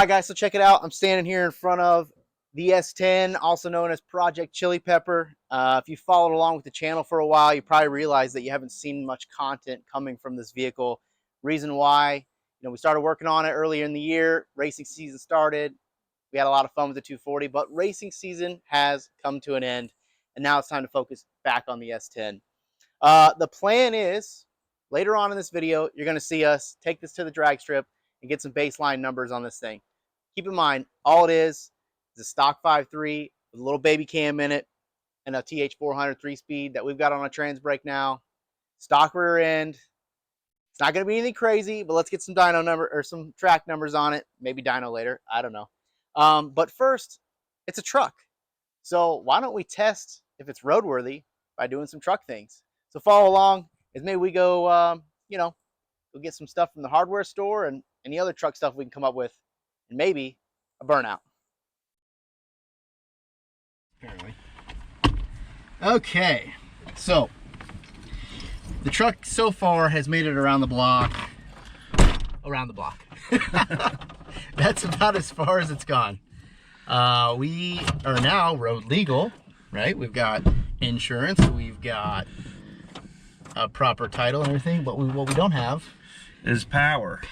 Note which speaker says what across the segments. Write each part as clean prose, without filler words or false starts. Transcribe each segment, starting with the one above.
Speaker 1: Alright guys, so check it out. I'm standing here in front of the S10, also known as Project Chili Pepper. If you followed along with the channel for a while, you probably realize that you haven't seen much content coming from this vehicle. Reason why, we started working on it earlier in the year. Racing season started. We had a lot of fun with the 240, but racing season has come to an end, and now it's time to focus back on the S10. The plan is, later on in this video, you're going to see us take this to the drag strip and get some baseline numbers on this thing. Keep in mind, all it is a stock 5.3 with a little baby cam in it and a TH400 3-speed that we've got on a trans brake now. Stock rear end. It's not going to be anything crazy, but let's get some dyno number or some track numbers on it. Maybe dyno later. I don't know. But first, it's a truck. So why don't we test if it's roadworthy by doing some truck things? So follow along as maybe we go, we'll get some stuff from the hardware store and any other truck stuff we can come up with, and maybe a burnout. Apparently. Okay, so the truck so far has made it around the block. That's about as far as it's gone. We are now road legal, right? We've got insurance, we've got a proper title and everything, but what we don't have
Speaker 2: is power.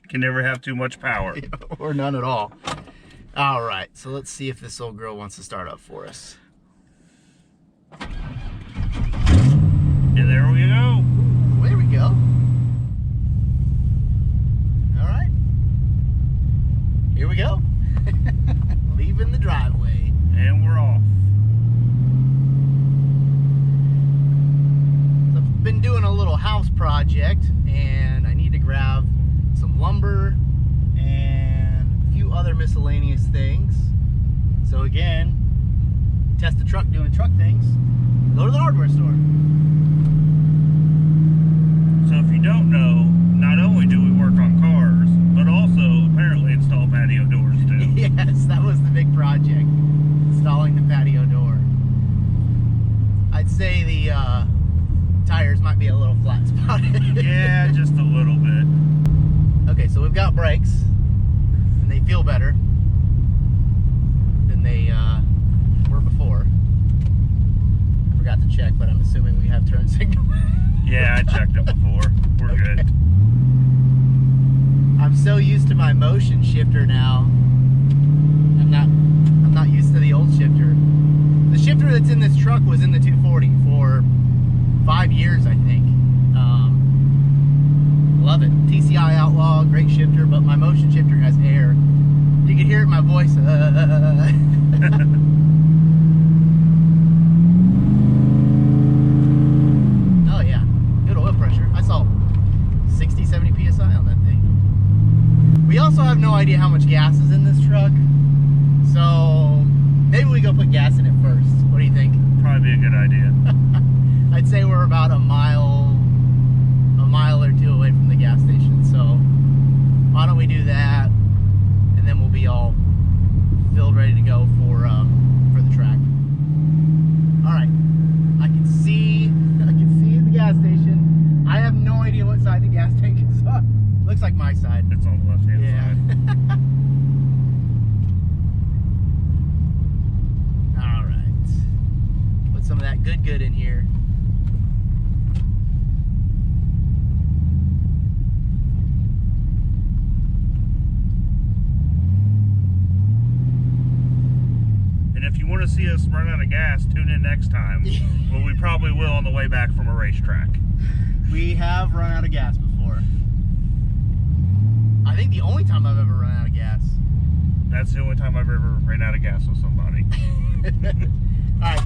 Speaker 2: Can never have too much power.
Speaker 1: Or none at all. All right, so let's see if this old girl wants to start up for us.
Speaker 2: And there we go.
Speaker 1: Ooh, there we go. All right. Here we go. Leaving the driveway.
Speaker 2: And we're off.
Speaker 1: So I've been doing a little house project, and I need to grab some lumber and a few other miscellaneous things. So again, test the truck doing truck things, go to the hardware store.
Speaker 2: So if you don't know, not only do we work on cars, but also apparently install patio doors too.
Speaker 1: Yes, that was the big project, installing the patio door. I'd say the tires might be a little flat spotted.
Speaker 2: Yeah, just a little bit.
Speaker 1: Okay, so we've got brakes, and they feel better than they were before. I forgot to check, but I'm assuming we have turn signal.
Speaker 2: Yeah, I checked it before. We're
Speaker 1: Okay.
Speaker 2: good.
Speaker 1: I'm so used to my motion shifter now. I'm not used to the old shifter. The shifter that's in this truck was in the 240 for 5 years, I think. Love it. TCI Outlaw, great shifter, but my motion shifter has air. You can hear it in my voice. Oh yeah, good oil pressure. I saw 60, 70 PSI on that thing. We also have no idea how much gas is in this truck, so maybe we go put gas in it first. What do you think?
Speaker 2: Probably be a good idea.
Speaker 1: I'd say we're about a mile or two away from the gas station, so why don't we do that, and then we'll be all filled, ready to go for the track. All right, I can see the gas station. I have no idea what side the gas tank is on. Looks like my side.
Speaker 2: It's on the left-hand side.
Speaker 1: All right, put some of that good in here.
Speaker 2: And if you want to see us run out of gas, tune in next time. Well, we probably will on the way back from a racetrack.
Speaker 1: We have run out of gas before. I think the only time I've ever run out of gas.
Speaker 2: That's the only time I've ever ran out of gas with somebody.
Speaker 1: Alright,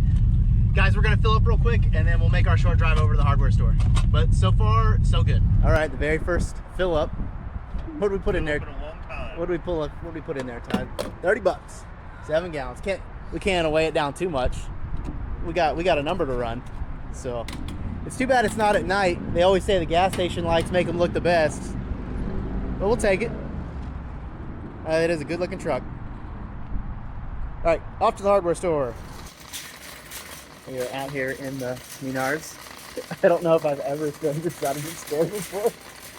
Speaker 1: guys, we're going to fill up real quick, and then we'll make our short drive over to the hardware store. But so far, so good. Alright, the very first fill up. What did we put in there? What did we put in there, Todd? 30 bucks. 7 gallons. We can't weigh it down too much. We got a number to run. So it's too bad it's not at night. They always say the gas station lights make them look the best. But we'll take it. It is a good looking truck. Alright, off to the hardware store. We are out here in the Menards. I don't know if I've ever filmed this out of the store before,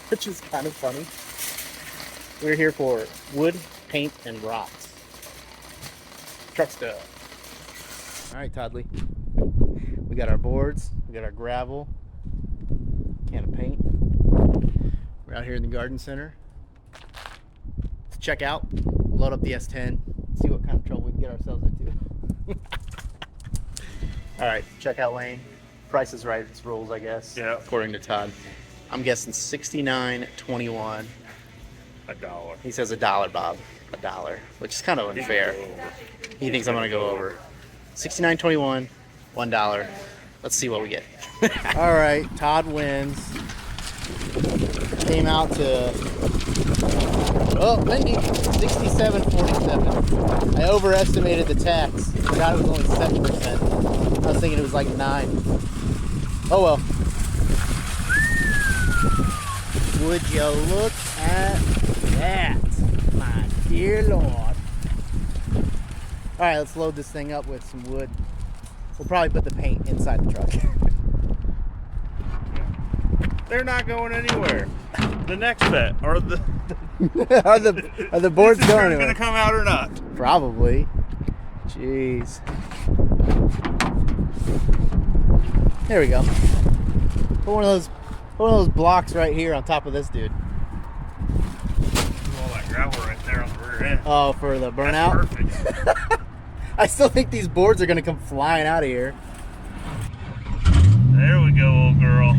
Speaker 1: which is kind of funny. We're here for wood paint and rocks. Truck stuff. All right, Toddley. We got our boards, we got our gravel, can of paint. We're out here in the garden center. Let's check out, load up the S10, see what kind of trouble we can get ourselves into. All right, checkout lane. Price is right, it's rules, I guess.
Speaker 2: Yeah.
Speaker 1: According to Todd. I'm guessing $69.21.
Speaker 2: $1.
Speaker 1: He says $1, Bob. $1, which is kind of unfair. He thinks I'm gonna go over. $69.21, $1. Let's see what we get. All right, Todd wins. Came out to, oh, windy, $67.47. I overestimated the tax. Forgot it was only 7%. I was thinking it was like 9. Oh well. Would you look at that, my dear Lord. All right, let's load this thing up with some wood. We'll probably put the paint inside the truck.
Speaker 2: They're not going anywhere. The next bet, or the
Speaker 1: are the boards going
Speaker 2: going to come out or not?
Speaker 1: Probably. Jeez. There we go. Put one of those blocks right here on top of this dude.
Speaker 2: All that gravel right there on the rear end.
Speaker 1: Oh, for the burnout?
Speaker 2: That's perfect.
Speaker 1: I still think these boards are gonna come flying out of here.
Speaker 2: There we go, old girl.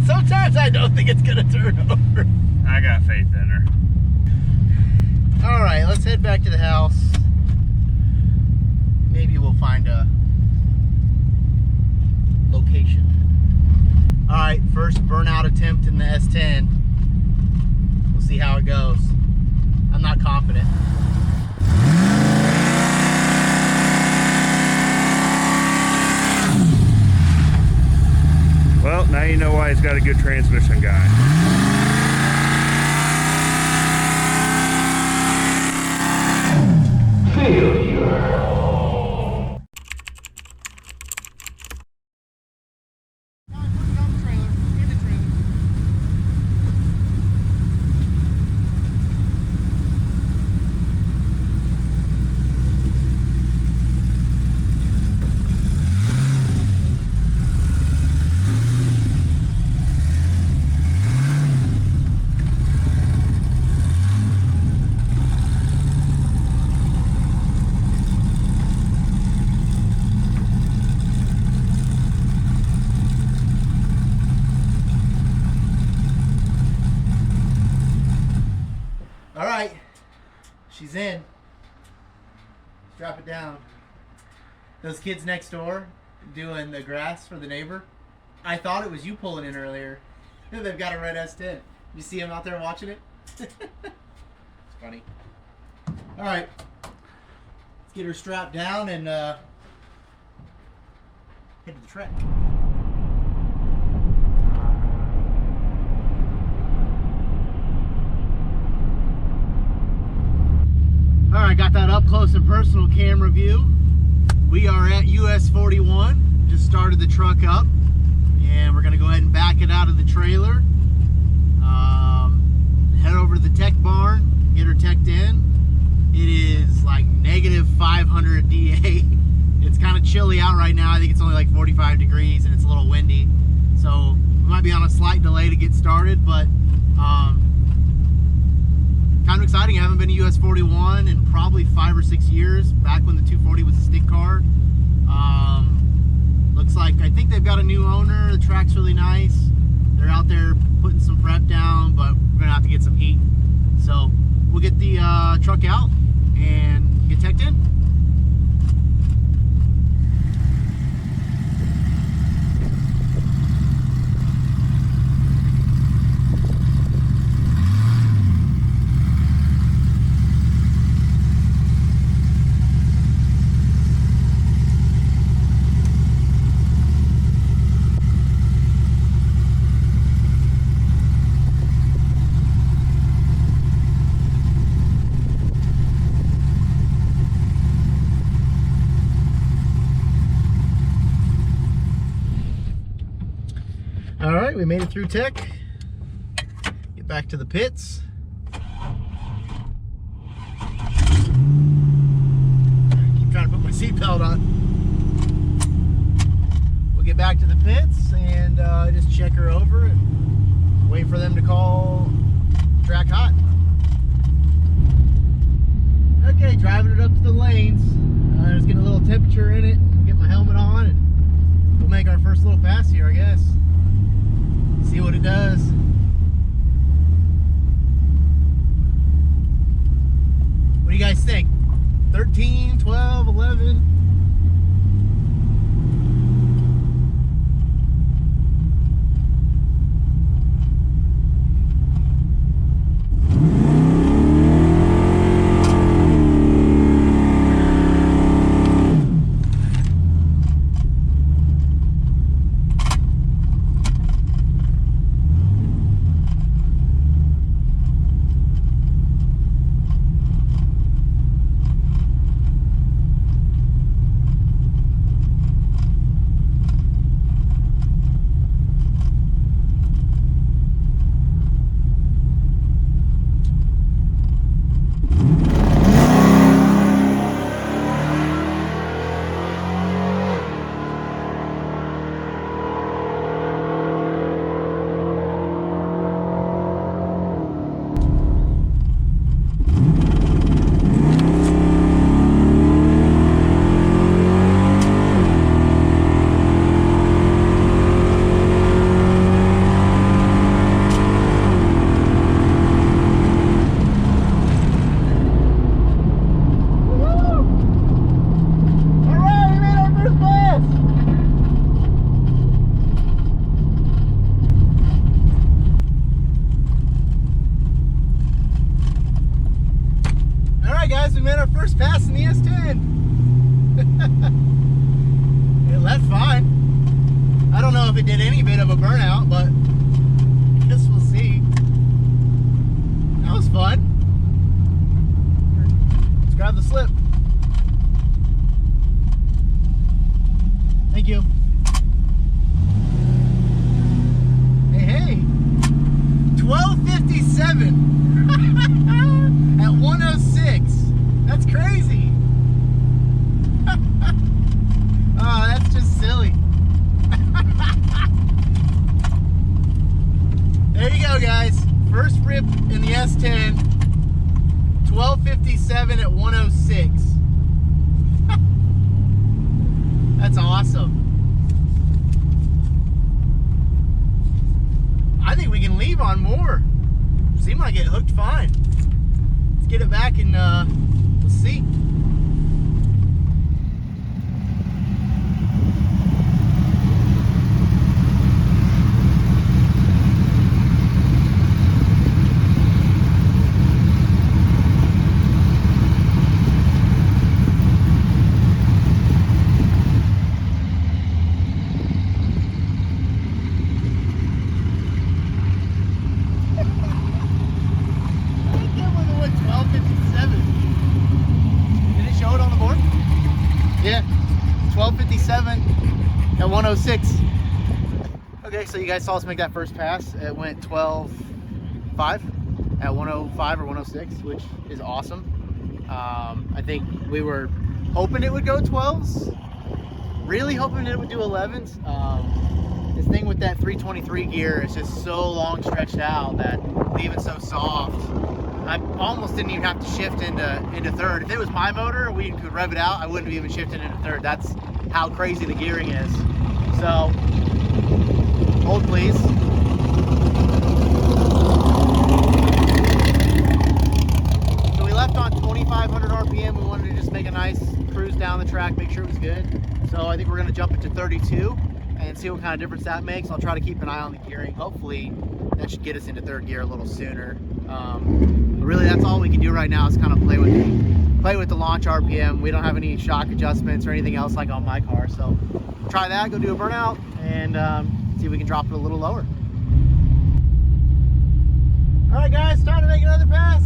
Speaker 1: Sometimes I don't think it's gonna turn over.
Speaker 2: I got faith in her.
Speaker 1: All right, let's head back to the house. Maybe we'll find a location. All right, first burnout attempt in the S10. We'll see how it goes. I'm not confident.
Speaker 2: Well, now you know why he's got a good transmission guy.
Speaker 3: Failure.
Speaker 1: All right, she's in. Strap it down. Those kids next door doing the grass for the neighbor, I thought it was you pulling in earlier. They've got a red S10. You see them out there watching it? It's funny. All right, let's get her strapped down and head to the track. All right, got that up close and personal camera view. We are at US 41. Just started the truck up, and we're gonna go ahead and back it out of the trailer. Head over to the tech barn, get her teched in. It is like negative 500 DA. It's kind of chilly out right now. I think it's only like 45 degrees, and it's a little windy. So we might be on a slight delay to get started, but kind of exciting. I haven't been to US 41 in probably 5 or 6 years, back when the 240 was a stick car. Looks like, I think they've got a new owner. The track's really nice. They're out there putting some prep down, but we're gonna have to get some heat. So we'll get the truck out and get teched in. All right, we made it through tech. Get back to the pits. seatbelt on. We'll get back to the pits and just check her over and wait for them to call track hot. Okay, driving it up to the lanes. Just getting a little temperature in it. Get my helmet on and we'll make our first little pass here, I guess. See what it does. What do you guys think? 13, 12, 11? Guys, we made our first pass in the S10. It left fine. I don't know if it did any bit of a burnout, but I guess we'll see. That was fun. Let's grab the slip. Thank you. Hey, 12:57 at 106. That's crazy. Oh, that's just silly. There you go, guys. First rip in the S10. 12:57 at 106. That's awesome. I think we can leave on more. Seemed like it hooked fine. Let's get it back and we'll see. Yeah, 12:57 at 106. Okay, so you guys saw us make that first pass. It went 12:5 at 105 or 106, which is awesome. I think we were hoping it would go 12s, really hoping it would do 11s. This thing with that 323 gear is just so long stretched out that leaving so soft. I almost didn't even have to shift into third. If it was my motor, we could rev it out, I wouldn't have even shifted into third. That's how crazy the gearing is. So, hold please. So we left on 2,500 RPM. We wanted to just make a nice cruise down the track, make sure it was good. So I think we're gonna jump it to 32 and see what kind of difference that makes. I'll try to keep an eye on the gearing. Hopefully that should get us into third gear a little sooner. But really, that's all we can do right now is kind of play with the launch RPM. We don't have any shock adjustments or anything else like on my car. So try that, go do a burnout, and see if we can drop it a little lower. All right, guys, time to make another pass.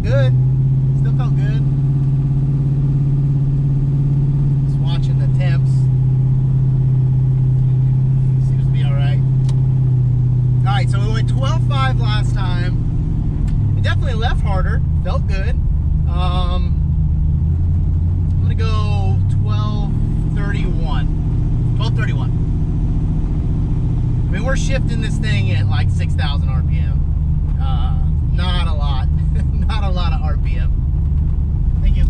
Speaker 1: felt good. Still felt good. Just watching the temps. Seems to be all right. All right, so we went 12.5 last time. It definitely left harder. Felt good. I'm gonna go 12.31. 12.31. I mean, we're shifting this thing at like 6,000 RPM. Not a lot. Not a lot of RPM. Thank you.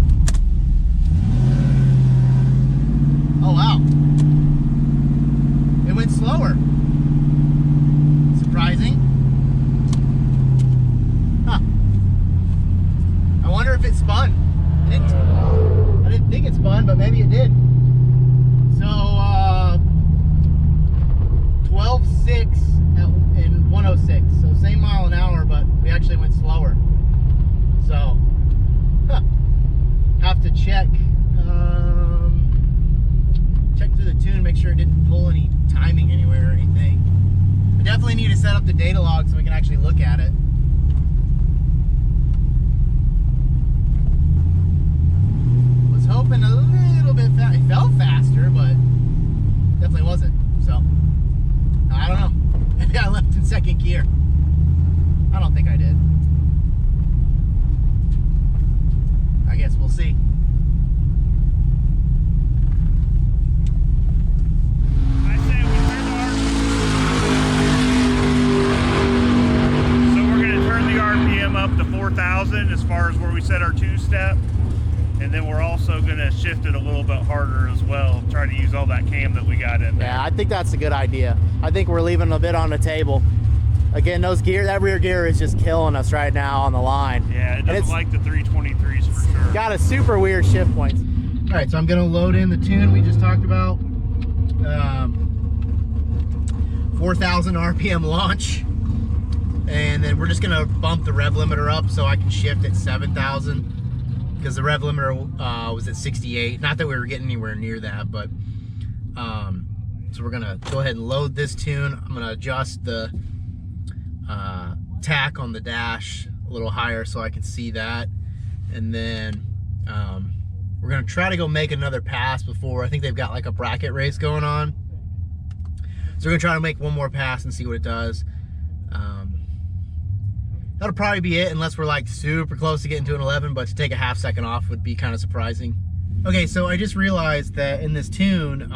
Speaker 1: Oh, wow. It went slower. Surprising. Huh. I wonder if it spun. It didn't. I didn't think it spun, but maybe it did. So, 12.6 and 106. So same mile an hour, but we actually went slower. So, have to check through the tune, make sure it didn't pull any timing anywhere or anything. I definitely need to set up the data log so we can actually look at it. Was hoping a little bit fast. It felt faster, but definitely wasn't. So, I don't know. Maybe I left in second gear. I don't think I did. I guess we'll see.
Speaker 2: I say we turn the RPM. So we're going to turn the RPM up to 4,000 as far as where we set our two-step. And then we're also going to shift it a little bit harder as well. Try to use all that cam that we got in there.
Speaker 1: Yeah, I think that's a good idea. I think we're leaving a bit on the table. Again, that rear gear is just killing us right now on the line.
Speaker 2: Yeah, it doesn't like the 323s for sure.
Speaker 1: Got a super weird shift points. All right, so I'm gonna load in the tune we just talked about. 4,000 RPM launch. And then we're just gonna bump the rev limiter up so I can shift at 7,000. Because the rev limiter was at 68. Not that we were getting anywhere near that, but so we're gonna go ahead and load this tune. I'm gonna adjust the tack on the dash a little higher so I can see that, and then we're gonna try to go make another pass before. I think they've got like a bracket race going on, so we're gonna try to make one more pass and see what it does. That'll probably be it unless we're like super close to getting to an 11, but to take a half second off would be kind of surprising. Okay, so I just realized that in this tune,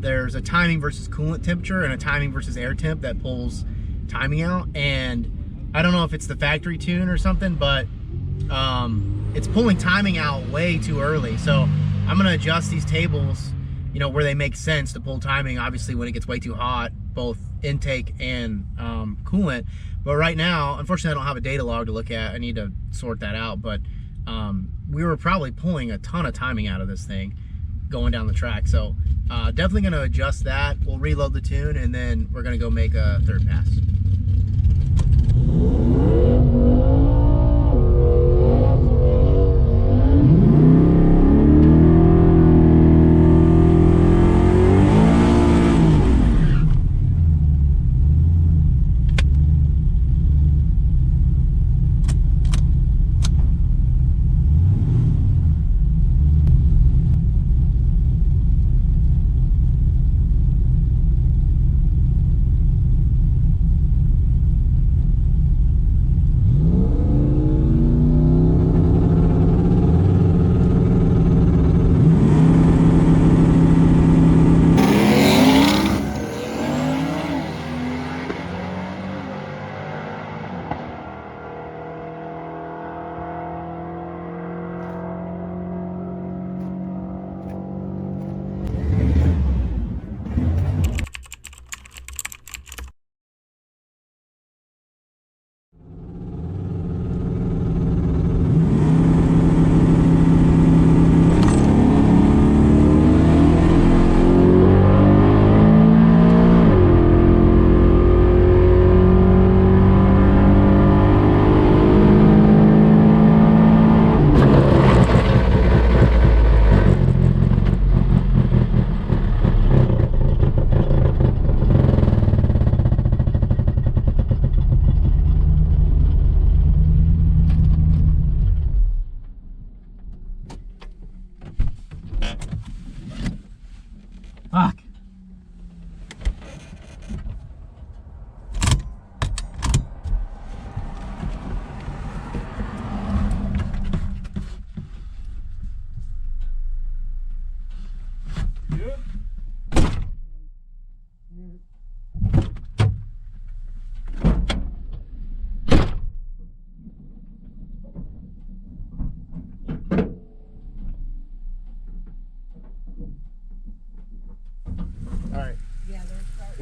Speaker 1: there's a timing versus coolant temperature and a timing versus air temp that pulls timing out. And I don't know if it's the factory tune or something, but it's pulling timing out way too early. So I'm gonna adjust these tables, you know, where they make sense to pull timing, obviously when it gets way too hot, both intake and coolant. But right now, unfortunately, I don't have a data log to look at. I need to sort that out. But we were probably pulling a ton of timing out of this thing going down the track. So definitely going to adjust that. We'll reload the tune, and then we're going to go make a third pass.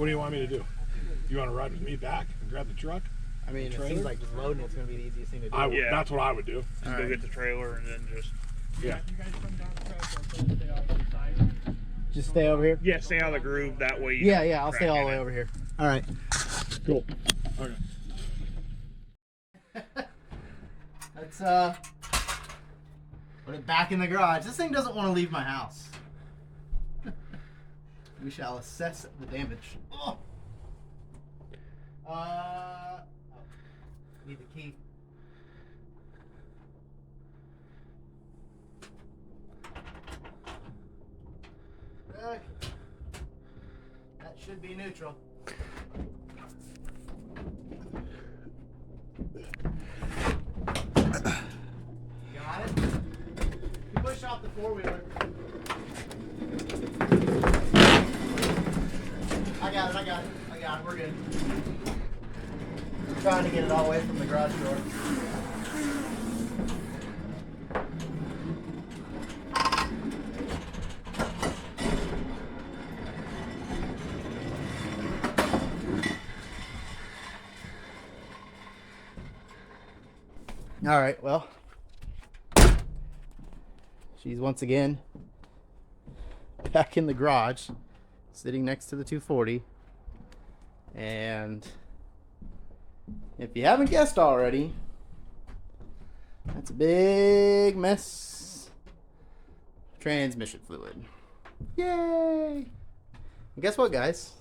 Speaker 3: What do you want me to do? You want to ride with me back and grab the truck?
Speaker 1: I mean, it seems like just loading it's going to be the easiest thing to do.
Speaker 2: Yeah.
Speaker 3: That's what I would do.
Speaker 2: Just go get the trailer and then just.
Speaker 3: Yeah.
Speaker 4: You guys come down the track, I'll stay off to the side.
Speaker 1: Just stay over here?
Speaker 2: Yeah, stay out of the groove. That way.
Speaker 1: Yeah, I'll stay all the way over here. All right.
Speaker 3: Cool. Okay.
Speaker 1: Let's put it back in the garage. This thing doesn't want to leave my house. We shall assess the damage. Oh. Need the key. Okay. That should be neutral. Got it? You push off the four-wheeler. I got it. We're good. I'm trying to get it all the way from the garage door. All right, well, she's once again back in the garage, sitting next to the 240. And if you haven't guessed already, that's a big mess. Transmission fluid. Yay! And guess what, guys?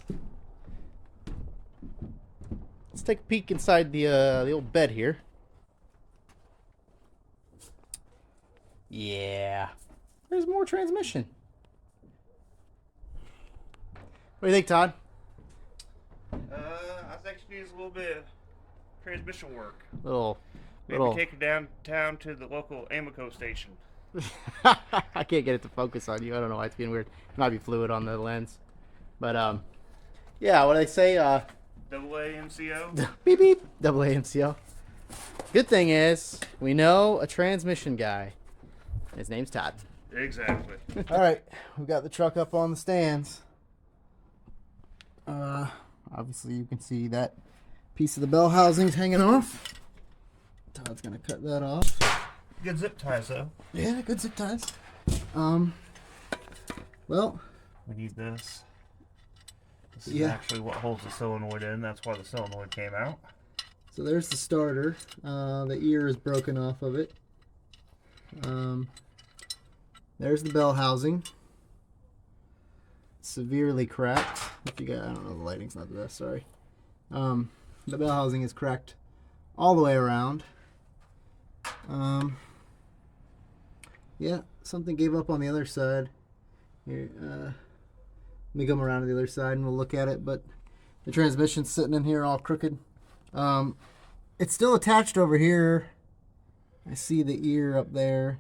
Speaker 1: Let's take a peek inside the old bed here. Yeah, there's more transmission. What do you think, Todd?
Speaker 2: I think she needs a little bit of transmission work.
Speaker 1: Maybe
Speaker 2: Take her downtown to the local Amoco station.
Speaker 1: I can't get it to focus on you. I don't know why it's being weird. It might be fluid on the lens. But yeah, what do they say?
Speaker 2: Double AMCO.
Speaker 1: Beep beep. Double AMCO. Good thing is we know a transmission guy. His name's Todd.
Speaker 2: Exactly.
Speaker 1: All right, we've got the truck up on the stands. Obviously you can see that piece of the bell housing's hanging off. Todd's gonna cut that off.
Speaker 2: Good zip ties though.
Speaker 1: Yeah, good zip ties. Well,
Speaker 2: we need this. This is
Speaker 1: Yeah.
Speaker 2: actually what holds the solenoid in. That's why the solenoid came out.
Speaker 1: so there's the starter. The ear is broken off of it. There's the bell housing. Severely cracked. If you got, I don't know, the lighting's not the best, sorry. The bell housing is cracked all the way around. Yeah, something gave up on the other side. Here, let me come around to the other side and we'll look at it, but the transmission's sitting in here all crooked. It's still attached over here. I see the ear up there,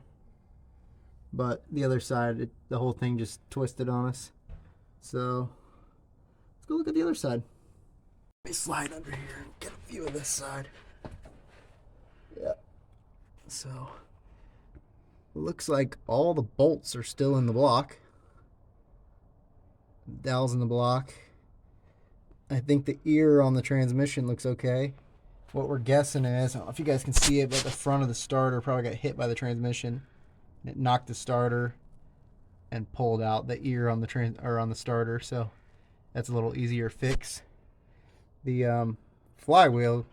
Speaker 1: but the other side, the whole thing just twisted on us. So let's go look at the other side. Let me slide under here and get a view of this side. Yeah. So looks like all the bolts are still in the block. Dowels in the block. I think the ear on the transmission looks okay. What we're guessing is, I don't know if you guys can see it, but the front of the starter probably got hit by the transmission. It knocked the starter and pulled out the ear on the on the starter, so that's a little easier fix. The flywheel,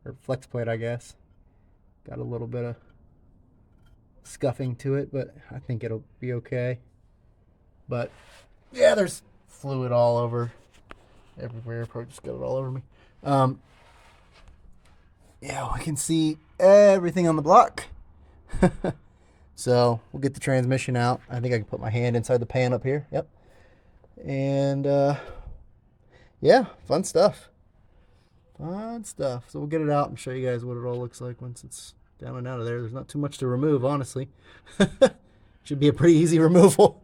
Speaker 1: or flex plate, I guess, got a little bit of scuffing to it, but I think it'll be okay. But yeah, there's fluid all over everywhere. Probably just got it all over me. Yeah, we can see everything on the block. So we'll get the transmission out. I think I can put my hand inside the pan up here. Yep. And yeah, fun stuff. Fun stuff. So we'll get it out and show you guys what it all looks like once it's down and out of there. There's not too much to remove, honestly. Should be a pretty easy removal.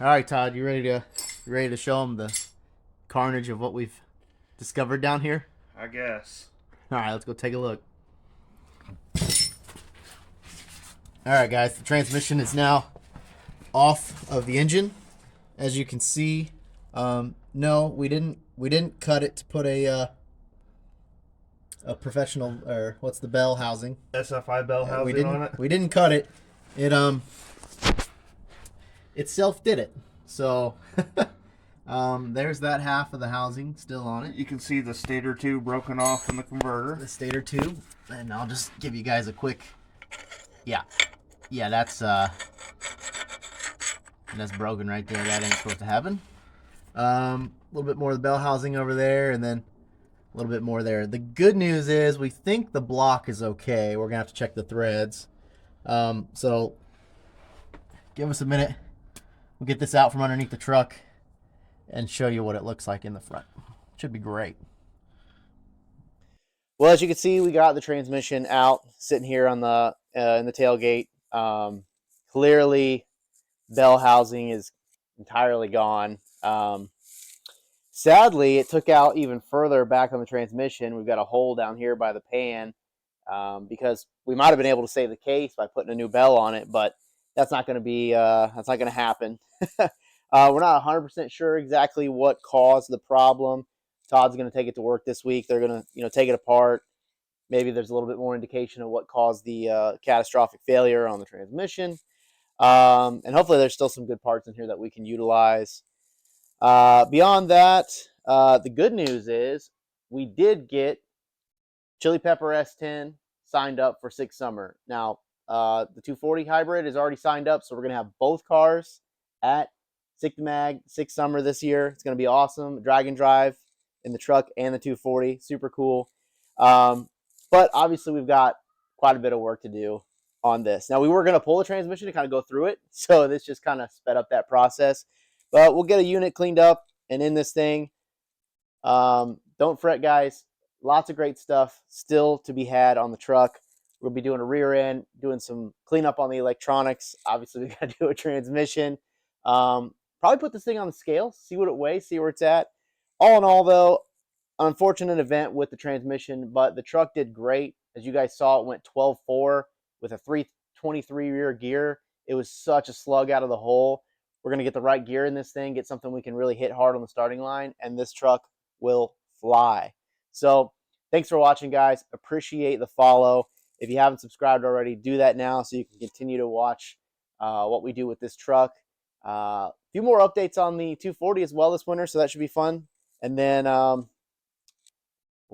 Speaker 1: All right, Todd, you ready to show them the carnage of what we've discovered down here?
Speaker 2: I guess.
Speaker 1: All right, let's go take a look. All right, guys, the transmission is now off of the engine. As you can see, No, we didn't. We didn't cut it to put a professional, or what's the bell housing.
Speaker 2: SFI bell housing
Speaker 1: we didn't.
Speaker 2: on it.
Speaker 1: We didn't cut it. It self did it. So there's that half of the housing still on it.
Speaker 2: You can see the stator tube broken off from the converter.
Speaker 1: The stator tube, and I'll just give you guys a quick. Yeah, that's broken right there. That ain't supposed to happen. A little bit more of the bell housing over there, and then a little bit more there. The good news is we think the block is okay. We're gonna have to check the threads. So give us a minute. We'll get this out from underneath the truck and show you what it looks like in the front. Should be great. Well, as you can see, we got the transmission out, sitting here on the in the tailgate. Clearly, bell housing is entirely gone. Sadly, it took out even further back on the transmission. We've got a hole down here by the pan because we might have been able to save the case by putting a new bell on it, but that's not going to be that's not going to happen. We're not 100% sure exactly what caused the problem. Todd's going to take it to work this week. They're going to take it apart. Maybe there's a little bit more indication of what caused the catastrophic failure on the transmission. And hopefully there's still some good parts in here that we can utilize. Beyond that, the good news is we did get Chili Pepper S10 signed up for 6 Summer. Now, the 240 hybrid is already signed up, so we're going to have both cars at Sig-to-Mag 6 Summer this year. It's going to be awesome. Drag and drive in the truck and the 240. Super cool. But obviously we've got quite a bit of work to do on this. Now, we were going to pull the transmission to kind of go through it, so this just kind of sped up that process. But we'll get a unit cleaned up and in this thing. Don't fret, guys. Lots of great stuff still to be had on the truck. We'll be doing a rear end, doing some cleanup on the electronics. Obviously, we got to do a transmission. Probably put this thing on the scale, see what it weighs, see where it's at. All in all, though, unfortunate event with the transmission, but the truck did great. As you guys saw, it went 12.4 with a 323 rear gear. It was such a slug out of the hole. We're going to get the right gear in this thing, get something we can really hit hard on the starting line, and this truck will fly. So thanks for watching, guys. Appreciate the follow. If you haven't subscribed already, do that now so you can continue to watch what we do with this truck. A few more updates on the 240 as well this winter, so that should be fun. And then we'll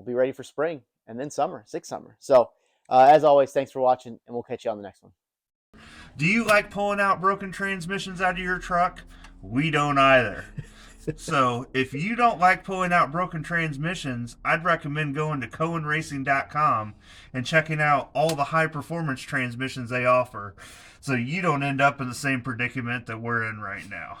Speaker 1: be ready for spring and then summer, 6 Summer. So as always, thanks for watching, and we'll catch you on the next one.
Speaker 2: Do you like pulling out broken transmissions out of your truck? We don't either. So if you don't like pulling out broken transmissions, I'd recommend going to cohenracing.com and checking out all the high performance transmissions they offer, so you don't end up in the same predicament that we're in right now.